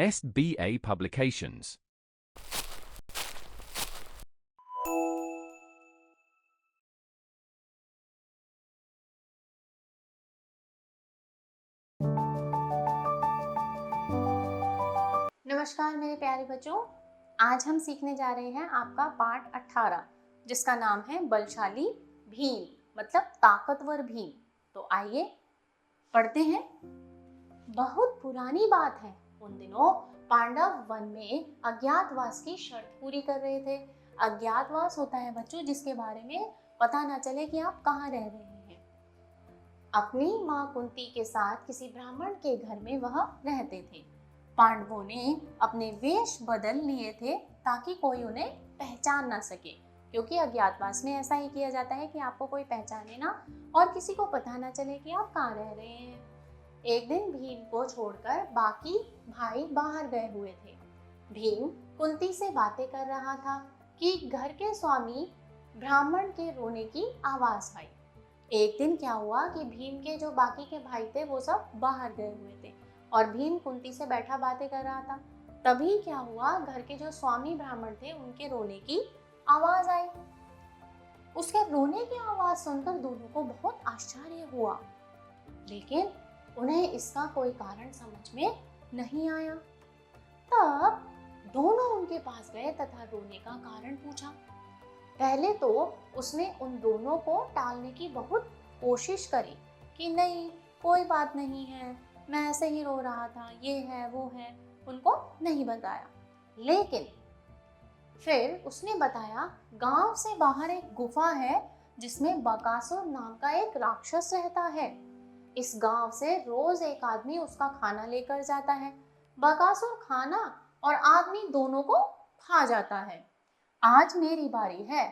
SBA Publications. नमस्कार मेरे प्यारे बच्चों, आज हम सीखने जा रहे हैं आपका पाठ 18 जिसका नाम है बलशाली भीम, मतलब ताकतवर भीम। तो आइए पढ़ते हैं। बहुत पुरानी बात है, उन दिनों पांडव वन में अज्ञातवास की शर्त पूरी कर रहे थे। अज्ञातवास होता है बच्चों जिसके बारे में पता ना चले कि आप कहाँ रह रहे हैं। अपनी माँ कुंती के साथ किसी ब्राह्मण के घर में वह रहते थे। पांडवों ने अपने वेश बदल लिए थे ताकि कोई उन्हें पहचान ना सके, क्योंकि अज्ञातवास में ऐसा ही किया जाता है कि आपको कोई पहचाने ना और किसी को पता ना चले कि आप कहाँ रह रहे हैं। एक दिन भीम को छोड़कर बाकी भाई बाहर गए हुए थे। भीम कुंती से बातें कर रहा था कि घर के स्वामी ब्राह्मण के रोने की आवाज आई। एक दिन क्या हुआ कि भीम के जो बाकी के भाई थे वो सब बाहर गए हुए थे और भीम कुंती से बैठा बातें कर रहा था। तभी क्या हुआ, घर के जो स्वामी ब्राह्मण थे उनके रोने की आवाज आई। उसके रोने की आवाज सुनकर दोनों को बहुत आश्चर्य हुआ, लेकिन उन्हें इसका कोई कारण समझ में नहीं आया। तब दोनों उनके पास गए तथा रोने का कारण पूछा। पहले तो उसने उन दोनों को टालने की बहुत कोशिश करी कि नहीं, कोई बात नहीं है, मैं ऐसे ही रो रहा था, ये है वो है, उनको नहीं बताया। लेकिन फिर उसने बताया गांव से बाहर एक गुफा है जिसमें बकासुर नाम का एक राक्षस रहता है। इस गांव से रोज एक आदमी उसका खाना लेकर जाता है। बकासुर खाना और आदमी दोनों को खा जाता है। आज मेरी बारी है,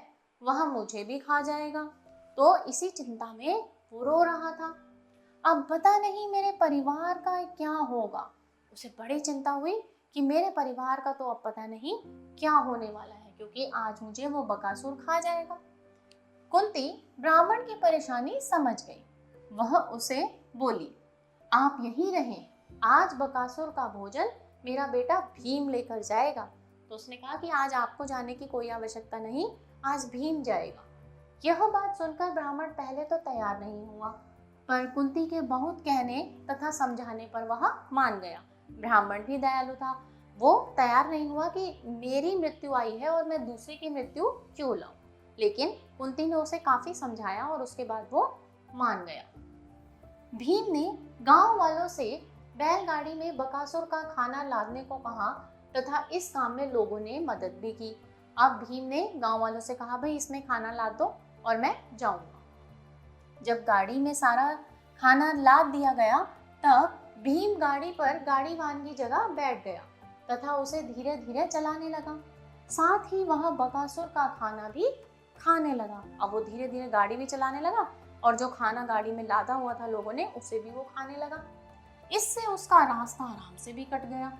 वह मुझे भी खा जाएगा। तो इसी चिंता में वो रो रहा था। अब पता नहीं मेरे परिवार का क्या होगा। उसे बड़ी चिंता हुई कि मेरे परिवार का तो अब पता नहीं क्या होने वाला है, क्योंकि आज मुझे वो बकासुर खा जाएगा। कुंती ब्राह्मण की परेशानी समझ गई। वह उसे बोली, आप यहीं रहें, आज बकासुर का भोजन मेरा बेटा भीम लेकर जाएगा। तो उसने कहा कि आज आपको जाने की कोई आवश्यकता नहीं, आज भीम जाएगा। यह बात सुनकर ब्राह्मण पहले तो तैयार नहीं हुआ, पर कुंती के बहुत कहने तथा समझाने पर वह मान गया। ब्राह्मण भी दयालु था, वो तैयार नहीं हुआ कि मेरी मृत्यु आई है और मैं दूसरे की मृत्यु क्यों लाऊं। लेकिन कुंती ने उसे काफी समझाया और उसके बाद वो मान गया। भीम ने गांव वालों से बैलगाड़ी में बकासुर का खाना लादने को कहा तथा इस काम में लोगों ने मदद भी की। अब भीम ने गांव वालों से कहा, भाई इसमें खाना लाद दो और मैं जाऊंगा। जब गाड़ी में सारा खाना लाद दिया गया तब भीम गाड़ी पर गाड़ीवान की जगह बैठ गया तथा उसे धीरे धीरे चलाने लगा। साथ ही वह बकासुर का खाना भी खाने लगा। अब वो धीरे धीरे गाड़ी भी चलाने लगा और जो खाना गाड़ी में लादा हुआ था लोगों ने उसे भी वो खाने लगा। इससे उसका रास्ता आराम से भी कट गया।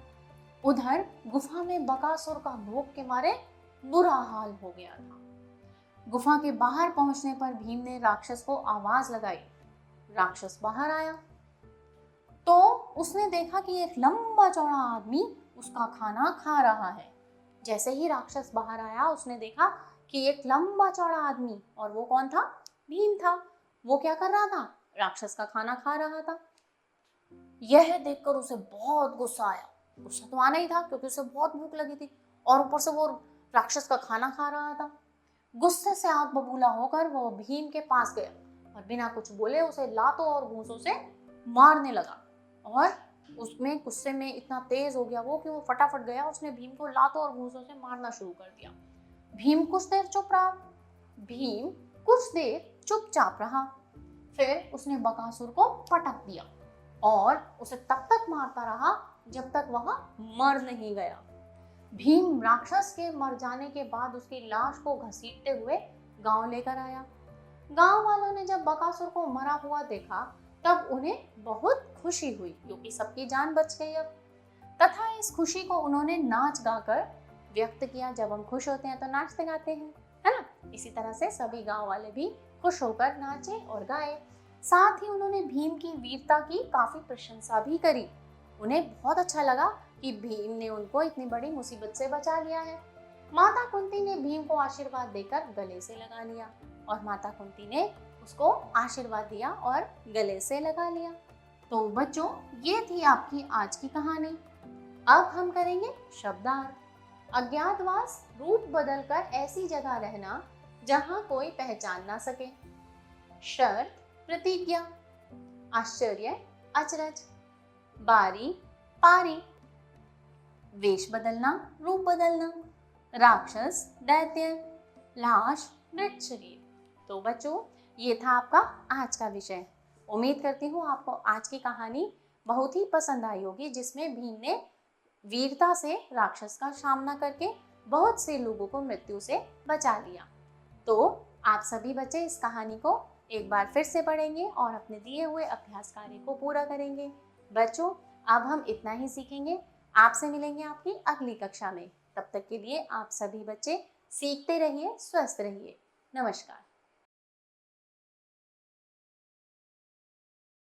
उधर गुफा में बकासुर का भूख के मारे बुरा हाल हो गया था। गुफा के बाहर पहुंचने पर भीम ने राक्षस को आवाज लगाई। राक्षस बाहर आया तो उसने देखा कि एक लंबा चौड़ा आदमी उसका खाना खा रहा है। जैसे ही राक्षस बाहर आया उसने देखा कि एक लंबा चौड़ा आदमी, और वो कौन था? भीम था। वो क्या कर रहा था? राक्षस का खाना खा रहा था। यह देखकर उसे बहुत गुस्सा आया। गुस्सा तो आना ही था क्योंकि उसे बहुत भूख लगी थी और ऊपर से वो राक्षस का खाना खा रहा था। गुस्से से आग बबूला होकर वो भीम के पास गया और बिना कुछ बोले उसे लातों और घूंसों से मारने लगा। और उसमें गुस्से में इतना तेज हो गया वो कि वो फटाफट गया, उसने भीम को लातों और घूंसों से मारना शुरू कर दिया। भीम कुछ देर चुप रहा। भीम कुछ देर चुपचाप रहा। फिर उसने बकासुर को पटक दिया और उसे तब तक मारता रहा जब तक वह मर नहीं गया। भीम राक्षस के मर जाने के बाद उसकी लाश को घसीटते हुए गांव लेकर आया। गांव वालों ने जब बकासुर को मरा हुआ देखा तब उन्हें बहुत खुशी हुई क्योंकि सबकी जान बच गई अब, तथा इस खुशी को उन्होंने नाच गाकर व्यक्त किया। जब हम खुश होते हैं तो नाचते गाते हैं, है ना? इसी तरह से सभी गांव वाले भी खुश होकर नाचे और गाए। साथ ही उन्होंने भीम की वीरता की काफी प्रशंसा भी करी। उन्हें बहुत अच्छा लगा कि भीम ने उनको इतनी बड़ी मुसीबत से बचा लिया है। माता कुंती ने भीम को आशीर्वाद देकर गले से लगा लिया और माता कुंती ने उसको आशीर्वाद दिया और गले से लगा लिया। तो बच्चों, ये थी आपकी आज की कहानी। अब हम करेंगे शब्दार्थ। अज्ञातवास, रूप बदलकर ऐसी जगह रहना जहां कोई पहचान ना सके। शर्त, प्रतिज्ञा। आश्चर्य, अचरज। बारी, पारी। वेश बदलना, रूप बदलना। राक्षस, दैत्य। लाश, मृत शरीर। तो बच्चों, ये था आपका आज का विषय। उम्मीद करती हूँ आपको आज की कहानी बहुत ही पसंद आई होगी, जिसमें भीम ने वीरता से राक्षस का सामना करके बहुत से लोगों को मृत्यु से बचा लिया। तो आप सभी बच्चे इस कहानी को एक बार फिर से पढ़ेंगे और अपने दिए हुए अभ्यास कार्य को पूरा करेंगे। बच्चों, अब हम इतना ही सीखेंगे। आपसे मिलेंगे आपकी अगली कक्षा में। तब तक के लिए आप सभी बच्चे सीखते रहिए, स्वस्थ रहिए। नमस्कार।